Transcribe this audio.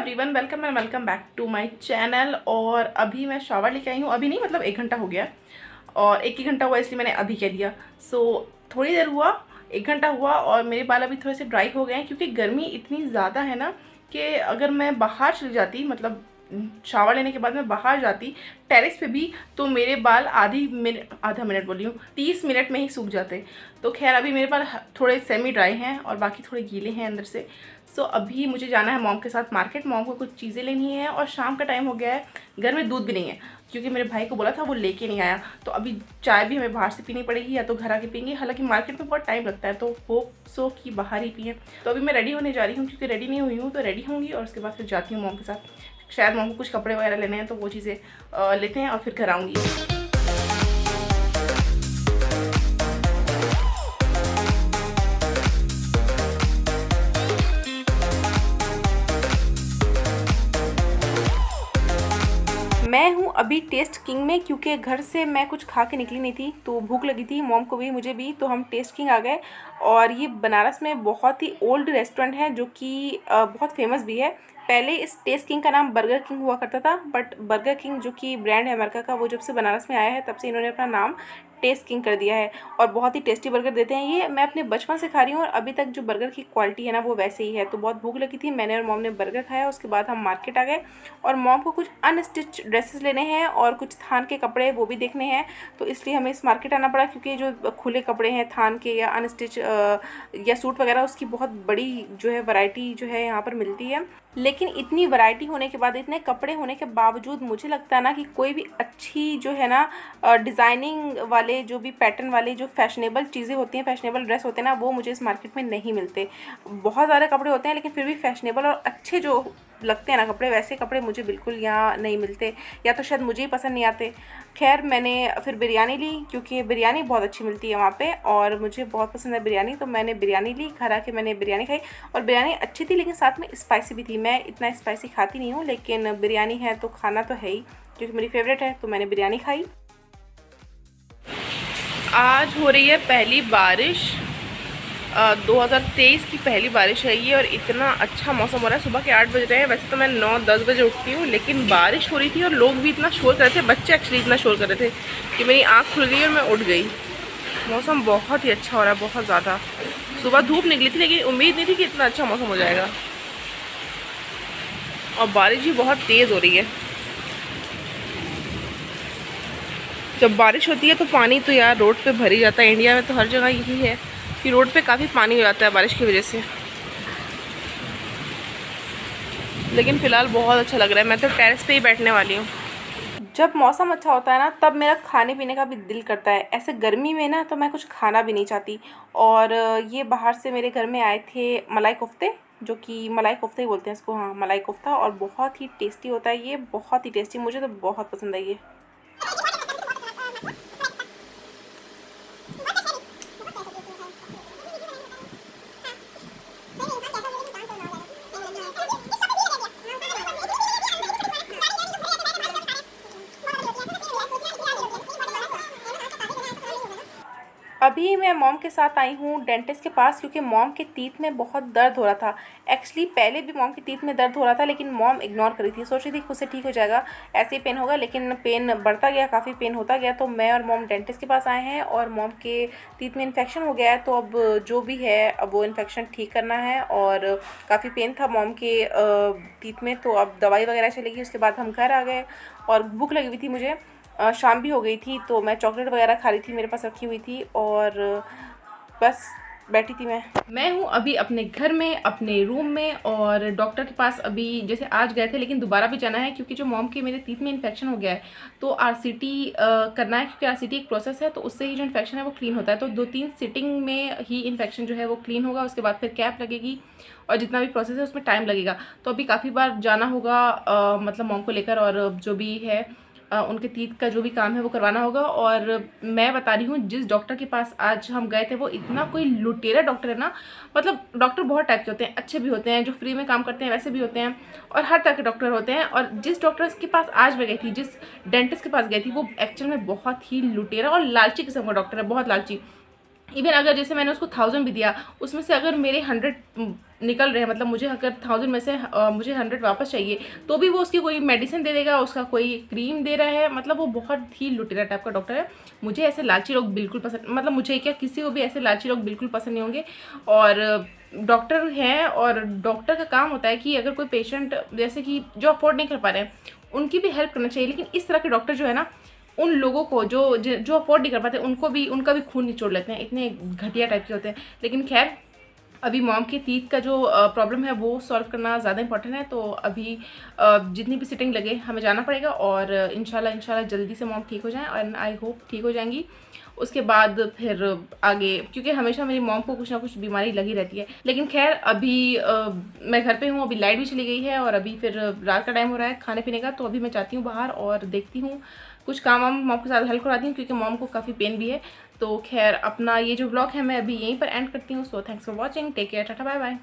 Everyone, welcome and welcome back to my channel. और अभी मैं शावर लेके आई हूँ। अभी नहीं, मतलब 1 घंटा हो गया और 1 ही घंटा हुआ, इसलिए मैंने अभी कह दिया। थोड़ी देर हुआ, 1 घंटा हुआ और मेरे बाल अभी थोड़े से ड्राई हो गए हैं क्योंकि गर्मी इतनी ज़्यादा है ना कि अगर मैं बाहर चली जाती, मतलब शावर लेने के बाद मैं बाहर जाती टेरेस पे भी, तो मेरे बाल आधा मिनट बोली हूँ, 30 मिनट में ही सूख जाते। तो खैर अभी मेरे बाल थोड़े सेमी ड्राई हैं और बाकी थोड़े गीले हैं अंदर से। अभी मुझे जाना है मॉम के साथ मार्केट। मॉम को कुछ चीज़ें लेनी है और शाम का टाइम हो गया है, घर में दूध भी नहीं है क्योंकि मेरे भाई को बोला था, वो लेके नहीं आया। तो अभी चाय भी हमें बाहर से पीनी पड़ेगी या तो घर आके पीएंगे। हालांकि मार्केट में बहुत टाइम लगता है, तो होप सो कि बाहर ही पिए। तो अभी मैं रेडी होने जा रही हूँ क्योंकि रेडी नहीं हुई हूँ, तो रेडी होंगी और उसके बाद फिर जाती हूँ मॉम के साथ। शायद मॉम को कुछ कपड़े वगैरह लेने हैं, तो वो चीज़ें लेते हैं और फिर घर आऊँगी। मैं हूँ अभी टेस्ट किंग में क्योंकि घर से मैं कुछ खा के निकली नहीं थी, तो भूख लगी थी मॉम को भी मुझे भी, तो हम टेस्ट किंग आ गए। और ये बनारस में बहुत ही ओल्ड रेस्टोरेंट है जो कि बहुत फेमस भी है। पहले इस टेस्ट किंग का नाम बर्गर किंग हुआ करता था, बट बर्गर किंग जो कि ब्रांड है अमेरिका का, वो जब से बनारस में आया है तब से इन्होंने अपना नाम टेस्ट किंग कर दिया है। और बहुत ही टेस्टी बर्गर देते हैं ये। मैं अपने बचपन से खा रही हूँ और अभी तक जो बर्गर की क्वालिटी है ना वो वैसे ही है। तो बहुत भूख लगी थी, मैंने और मॉम ने बर्गर खाया। उसके बाद हम मार्केट आ गए और मॉम को कुछ अनस्टिच ड्रेसेस लेने हैं और कुछ थान के कपड़े वो भी देखने हैं, तो इसलिए हमें इस मार्केट आना पड़ा क्योंकि जो खुले कपड़े हैं थान के या अनस्टिच या सूट वगैरह, उसकी बहुत बड़ी जो है वैरायटी जो है यहाँ पर मिलती है। लेकिन इतनी वैरायटी होने के बाद, इतने कपड़े होने के बावजूद, मुझे लगता है ना कि कोई भी अच्छी जो है ना डिज़ाइनिंग वाले, जो भी पैटर्न वाले, जो फैशनेबल चीज़ें होती हैं, फैशनेबल ड्रेस होते हैं ना, वो मुझे इस मार्केट में नहीं मिलते। बहुत सारे कपड़े होते हैं लेकिन फिर भी फैशनेबल और अच्छे जो लगते हैं ना कपड़े, वैसे कपड़े मुझे बिल्कुल यहाँ नहीं मिलते, या तो शायद मुझे ही पसंद नहीं आते। खैर मैंने फिर बिरयानी ली क्योंकि बिरयानी बहुत अच्छी मिलती है वहाँ पे और मुझे बहुत पसंद है बिरयानी, तो मैंने बिरयानी ली। घर आके मैंने बिरयानी खाई और बिरयानी अच्छी थी लेकिन साथ में स्पाइसी भी थी। मैं इतना स्पाइसी खाती नहीं हूँ, लेकिन बिरयानी है तो खाना तो है ही, क्योंकि मेरी फेवरेट है, तो मैंने बिरयानी खाई। आज हो रही है पहली बारिश, 2023 की पहली बारिश है ये, और इतना अच्छा मौसम हो रहा है। सुबह के 8 बज रहे हैं, वैसे तो मैं 9-10 बजे उठती हूँ, लेकिन बारिश हो रही थी और लोग भी इतना शोर कर रहे थे, बच्चे एक्चुअली इतना शोर कर रहे थे कि मेरी आँख खुल गई और मैं उठ गई। मौसम बहुत ही अच्छा हो रहा है, बहुत ज़्यादा। सुबह धूप निकली थी लेकिन उम्मीद नहीं थी कि इतना अच्छा मौसम हो जाएगा, और बारिश भी बहुत तेज़ हो रही है। जब बारिश होती है तो पानी तो यार रोड पे भर ही जाता है। इंडिया में तो हर जगह यही है कि रोड पे काफ़ी पानी हो जाता है बारिश की वजह से। लेकिन फ़िलहाल बहुत अच्छा लग रहा है, मैं तो टेरेस पे ही बैठने वाली हूँ। जब मौसम अच्छा होता है ना तब मेरा खाने पीने का भी दिल करता है। ऐसे गर्मी में ना तो मैं कुछ खाना भी नहीं चाहती। और ये बाहर से मेरे घर में आए थे मलाई कोफ्ते, जो कि मलाई कोफ्ते ही बोलते हैं इसको, हाँ मलाई कोफ्ता, और बहुत ही टेस्टी होता है ये, बहुत ही टेस्टी, मुझे तो बहुत पसंद है ये। अभी मैं मॉम के साथ आई हूँ डेंटिस्ट के पास क्योंकि मॉम के तीत में बहुत दर्द हो रहा था। एक्चुअली पहले भी मॉम के तीत में दर्द हो रहा था लेकिन मॉम इग्नोर करी थी, सोच रही थी खुद से ठीक हो जाएगा, ऐसे ही पेन होगा, लेकिन पेन बढ़ता गया, काफ़ी पेन होता गया। तो मैं और मॉम डेंटिस्ट के पास आए हैं और मॉम के तीत में इन्फेक्शन हो गया है, तो अब जो भी है अब वो इन्फेक्शन ठीक करना है। और काफ़ी पेन था मॉम के तीत में, तो अब दवाई वगैरह चलेगी। उसके बाद हम घर आ गए और भूख लगी हुई थी मुझे, शाम भी हो गई थी, तो मैं चॉकलेट वगैरह खा रही थी, मेरे पास रखी हुई थी, और बस बैठी थी। मैं हूँ अभी अपने घर में, अपने रूम में, और डॉक्टर के पास अभी जैसे आज गए थे लेकिन दोबारा भी जाना है क्योंकि जो मॉम के मेरे तीत में इन्फेक्शन हो गया है, तो आरसीटी करना है क्योंकि आरसीटी एक प्रोसेस है, तो उससे ही जो इन्फेक्शन है वो क्लीन होता है। तो 2-3 सिटिंग में ही इन्फेक्शन जो है वो क्लीन होगा, उसके बाद फिर कैप लगेगी और जितना भी प्रोसेस है उसमें टाइम लगेगा। तो अभी काफ़ी बार जाना होगा, मतलब मॉम को लेकर, और जो भी है उनके तीत का जो भी काम है वो करवाना होगा। और मैं बता रही हूँ, जिस डॉक्टर के पास आज हम गए थे वो इतना कोई लुटेरा डॉक्टर है ना, मतलब डॉक्टर बहुत टाइप के होते हैं, अच्छे भी होते हैं, जो फ्री में काम करते हैं वैसे भी होते हैं, और हर तरह के डॉक्टर होते हैं। और जिस डॉक्टर के पास आज मैं गई थी, जिस डेंटिस्ट के पास गई थी, वो एक्चुअल में बहुत ही लुटेरा और लालची किस्म का डॉक्टर है, बहुत लालची। इवन अगर जैसे मैंने उसको 1000 भी दिया, उसमें से अगर मेरे 100 निकल रहे हैं, मतलब मुझे अगर 1000 में से मुझे 100 वापस चाहिए, तो भी वो उसकी कोई मेडिसिन दे देगा, उसका कोई क्रीम दे रहा है। मतलब वो बहुत ही लुटेरा टाइप का डॉक्टर है। मुझे ऐसे लालची लोग बिल्कुल पसंद, मतलब मुझे क्या, किसी को भी ऐसे लालची लोग बिल्कुल पसंद नहीं होंगे। और डॉक्टर हैं, और डॉक्टर का काम होता है कि अगर कोई पेशेंट जैसे कि जो अफोर्ड नहीं कर पा रहे हैं, उनकी भी हेल्प करना चाहिए। लेकिन इस तरह के डॉक्टर जो है ना, उन लोगों को जो अफोर्ड नहीं कर पाते, उनका भी खून निचोड़ लेते हैं, इतने घटिया टाइप के होते हैं। लेकिन खैर, अभी मॉम के टीथ का जो प्रॉब्लम है वो सॉल्व करना ज़्यादा इंपॉर्टेंट है। तो अभी जितनी भी सिटिंग लगे हमें जाना पड़ेगा, और इंशाल्लाह जल्दी से मॉम ठीक हो जाएं, और आई होप ठीक हो जाएंगी। उसके बाद फिर आगे, क्योंकि हमेशा मेरी मॉम को कुछ ना कुछ बीमारी लगी रहती है। लेकिन खैर, अभी मैं घर पे हूँ, अभी लाइट भी चली गई है, और अभी फिर रात का टाइम हो रहा है खाने पीने का। तो अभी मैं जाती हूँ बाहर और देखती हूँ कुछ काम वाम मॉम के साथ हेल्प करवाती हूँ, क्योंकि मॉम को काफ़ी पेन भी है। तो खैर, अपना ये जो व्लॉग है मैं अभी यहीं पर एंड करती हूँ। So thanks for watching, take care, tata bye bye.